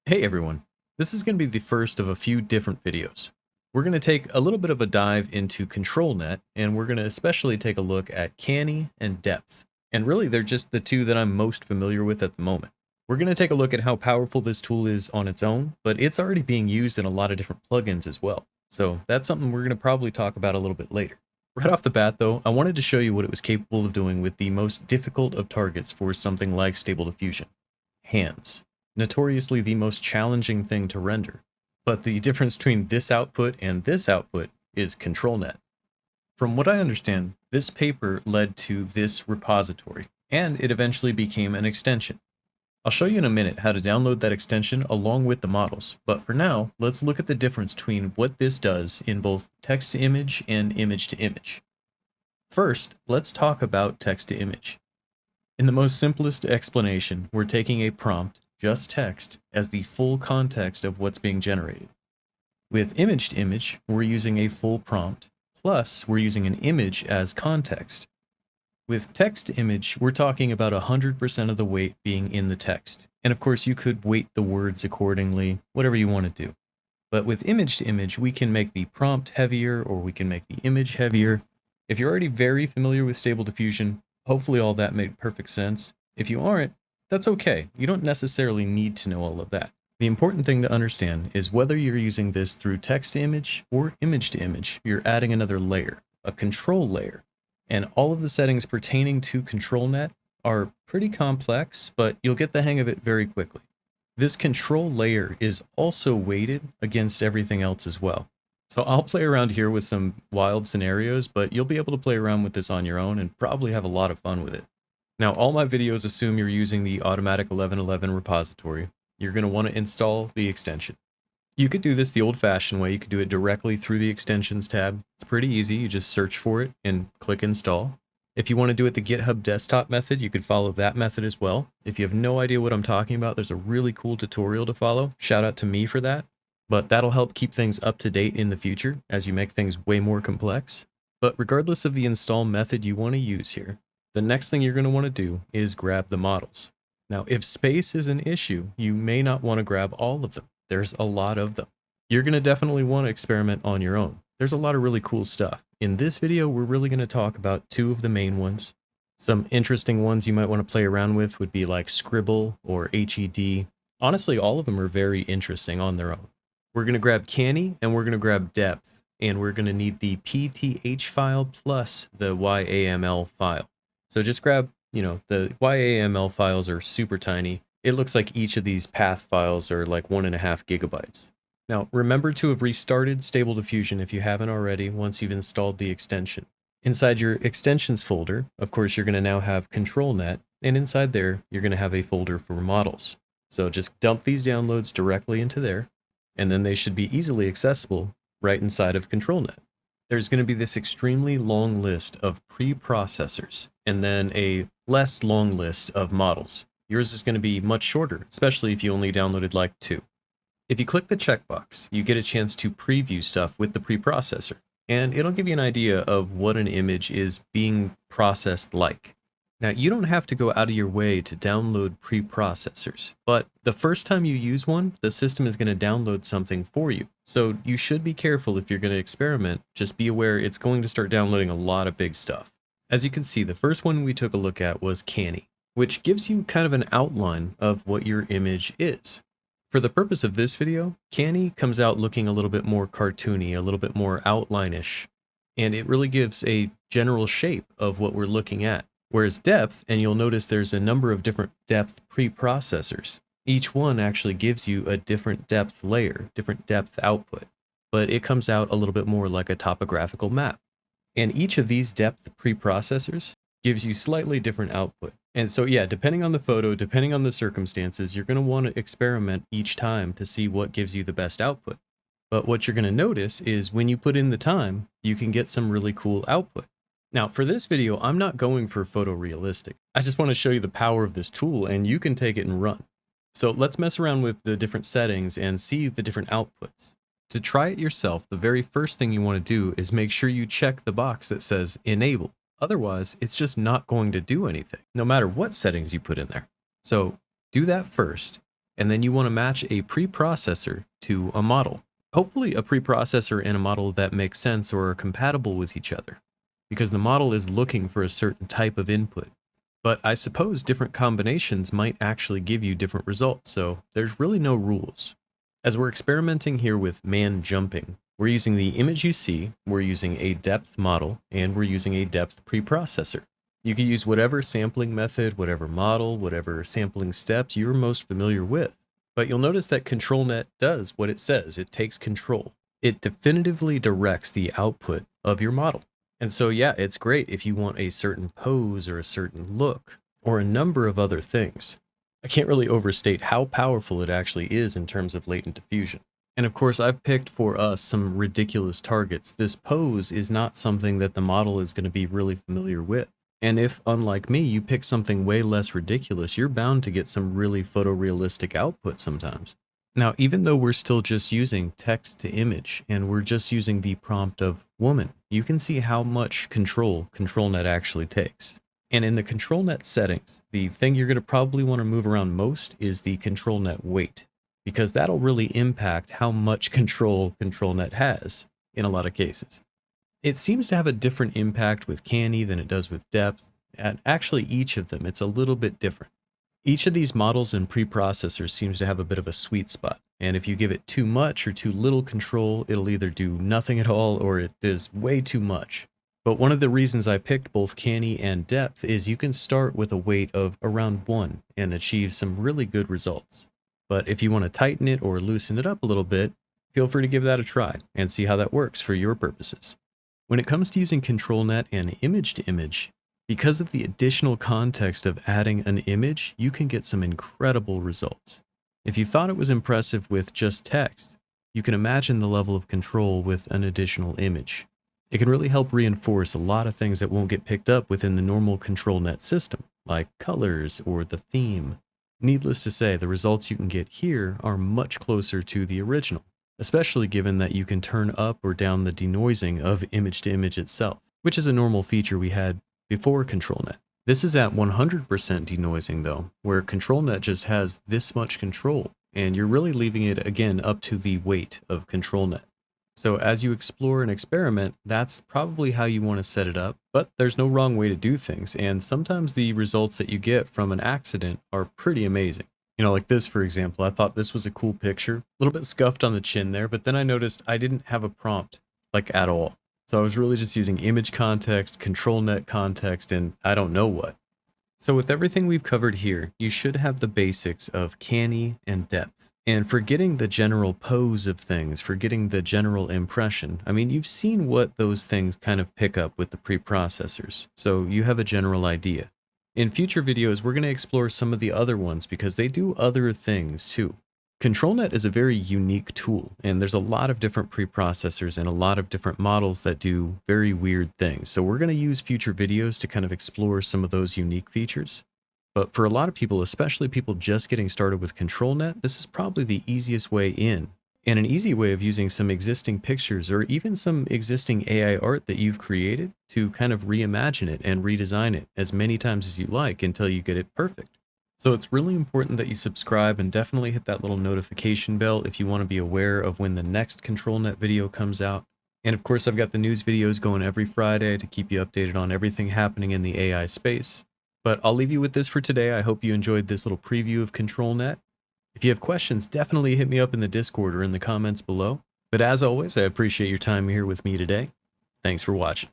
Hey everyone, this is going to be the first of a few different videos. We're going to take a little bit of a dive into ControlNet, and we're going to especially take a look at Canny and Depth. And really, they're just the two that I'm most familiar with at the moment. We're going to take a look at how powerful this tool is on its own, but it's already being used in a lot of different plugins as well. So that's something we're going to probably talk about a little bit later. Right off the bat though, I wanted to show you what it was capable of doing with the most difficult of targets for something like Stable Diffusion: hands. Notoriously the most challenging thing to render. But the difference between this output and this output is ControlNet. From what I understand, this paper led to this repository, and it eventually became an extension. I'll show you in a minute how to download that extension along with the models, but for now, let's look at the difference between what this does in both text-to-image and image-to-image. First, let's talk about text-to-image. In the most simplest explanation, we're taking a prompt, just text, as the full context of what's being generated. With image to image, we're using a full prompt, plus we're using an image as context. With text to image, we're talking about 100% of the weight being in the text. And of course, you could weight the words accordingly, whatever you want to do. But with image to image, we can make the prompt heavier, or we can make the image heavier. If you're already very familiar with Stable Diffusion, hopefully all that made perfect sense. If you aren't, that's okay. You don't necessarily need to know all of that. The important thing to understand is whether you're using this through text to image or image to image, you're adding another layer, a control layer. And all of the settings pertaining to ControlNet are pretty complex, but you'll get the hang of it very quickly. This control layer is also weighted against everything else as well. So I'll play around here with some wild scenarios, but you'll be able to play around with this on your own and probably have a lot of fun with it. Now, all my videos assume you're using the automatic 1111 repository. You're going to want to install the extension. You could do this the old-fashioned way. You could do it directly through the Extensions tab. It's pretty easy. You just search for it and click Install. If you want to do it the GitHub desktop method, you could follow that method as well. If you have no idea what I'm talking about, there's a really cool tutorial to follow. Shout out to me for that. But that'll help keep things up to date in the future as you make things way more complex. But regardless of the install method you want to use here, the next thing you're going to want to do is grab the models. Now, if space is an issue, you may not want to grab all of them. There's a lot of them. You're going to definitely want to experiment on your own. There's a lot of really cool stuff. In this video, we're really going to talk about two of the main ones. Some interesting ones you might want to play around with would be like Scribble or HED. Honestly, all of them are very interesting on their own. We're going to grab Canny and we're going to grab Depth, and we're going to need the PTH file plus the YAML file. So just grab, the YAML files are super tiny. It looks like each of these path files are like 1.5 gigabytes. Now, remember to have restarted Stable Diffusion if you haven't already once you've installed the extension. Inside your extensions folder, of course, you're going to now have ControlNet, and inside there, you're going to have a folder for models. So just dump these downloads directly into there, and then they should be easily accessible right inside of ControlNet. There's going to be this extremely long list of preprocessors, and then a less long list of models. Yours is going to be much shorter, especially if you only downloaded like 2. If you click the checkbox, you get a chance to preview stuff with the preprocessor, and it'll give you an idea of what an image is being processed like. Now, you don't have to go out of your way to download preprocessors, but the first time you use one, the system is going to download something for you. So you should be careful if you're going to experiment. Just be aware it's going to start downloading a lot of big stuff. As you can see, the first one we took a look at was Canny, which gives you kind of an outline of what your image is. For the purpose of this video, Canny comes out looking a little bit more cartoony, a little bit more outline-ish, and it really gives a general shape of what we're looking at. Whereas Depth, and you'll notice there's a number of different depth preprocessors. Each one actually gives you a different depth layer, different depth output, but it comes out a little bit more like a topographical map. And each of these depth preprocessors gives you slightly different output. And so yeah, depending on the photo, depending on the circumstances, you're going to want to experiment each time to see what gives you the best output. But what you're going to notice is when you put in the time, you can get some really cool output. Now, for this video, I'm not going for photorealistic. I just want to show you the power of this tool, and you can take it and run. So let's mess around with the different settings and see the different outputs. To try it yourself, the very first thing you want to do is make sure you check the box that says Enable. Otherwise, it's just not going to do anything, no matter what settings you put in there. So do that first, And then you want to match a preprocessor to a model. Hopefully a preprocessor and a model that makes sense or are compatible with each other, because the model is looking for a certain type of input. But I suppose different combinations might actually give you different results, so there's really no rules. As we're experimenting here with man jumping, we're using the image you see, we're using a depth model, and we're using a depth preprocessor. You can use whatever sampling method, whatever model, whatever sampling steps you're most familiar with. But you'll notice that ControlNet does what it says. It takes control. It definitively directs the output of your model. And so, yeah, it's great if you want a certain pose or a certain look or a number of other things. I can't really overstate how powerful it actually is in terms of latent diffusion. And of course, I've picked for us some ridiculous targets. This pose is not something that the model is going to be really familiar with. And if, unlike me, you pick something way less ridiculous, you're bound to get some really photorealistic output sometimes. Now, even though we're still just using text to image and we're just using the prompt of woman, you can see how much control ControlNet actually takes. And in the ControlNet settings, the thing you're going to probably want to move around most is the ControlNet weight, because that'll really impact how much control ControlNet has in a lot of cases. It seems to have a different impact with Canny than it does with Depth, and actually each of them, it's a little bit different. Each of these models and preprocessors seems to have a bit of a sweet spot, and if you give it too much or too little control, it'll either do nothing at all or it does way too much. But one of the reasons I picked both Canny and Depth is you can start with a weight of around 1 and achieve some really good results. But if you want to tighten it or loosen it up a little bit, feel free to give that a try and see how that works for your purposes. When it comes to using ControlNet and image to image, because of the additional context of adding an image, you can get some incredible results. If you thought it was impressive with just text, you can imagine the level of control with an additional image. It can really help reinforce a lot of things that won't get picked up within the normal ControlNet system, like colors or the theme. Needless to say, the results you can get here are much closer to the original, especially given that you can turn up or down the denoising of image to image itself, which is a normal feature we had before ControlNet. This is at 100% denoising though, where ControlNet just has this much control, and you're really leaving it again up to the weight of ControlNet. So as you explore and experiment, that's probably how you want to set it up, but there's no wrong way to do things, and sometimes the results that you get from an accident are pretty amazing. You know, like this, for example, I thought this was a cool picture, a little bit scuffed on the chin there, but then I noticed I didn't have a prompt, like at all. So I was really just using image context, ControlNet context, and I don't know what. So with everything we've covered here, you should have the basics of Canny and Depth. And for getting the general pose of things, for getting the general impression, I mean, you've seen what those things kind of pick up with the preprocessors, so you have a general idea. In future videos, we're going to explore some of the other ones because they do other things too. ControlNet is a very unique tool, and there's a lot of different preprocessors and a lot of different models that do very weird things. So we're going to use future videos to kind of explore some of those unique features. But for a lot of people, especially people just getting started with ControlNet, this is probably the easiest way in, and an easy way of using some existing pictures or even some existing AI art that you've created to kind of reimagine it and redesign it as many times as you like until you get it perfect. So it's really important that you subscribe and definitely hit that little notification bell if you want to be aware of when the next ControlNet video comes out. And of course, I've got the news videos going every Friday to keep you updated on everything happening in the AI space. But I'll leave you with this for today. I hope you enjoyed this little preview of ControlNet. If you have questions, definitely hit me up in the Discord or in the comments below. But as always, I appreciate your time here with me today. Thanks for watching.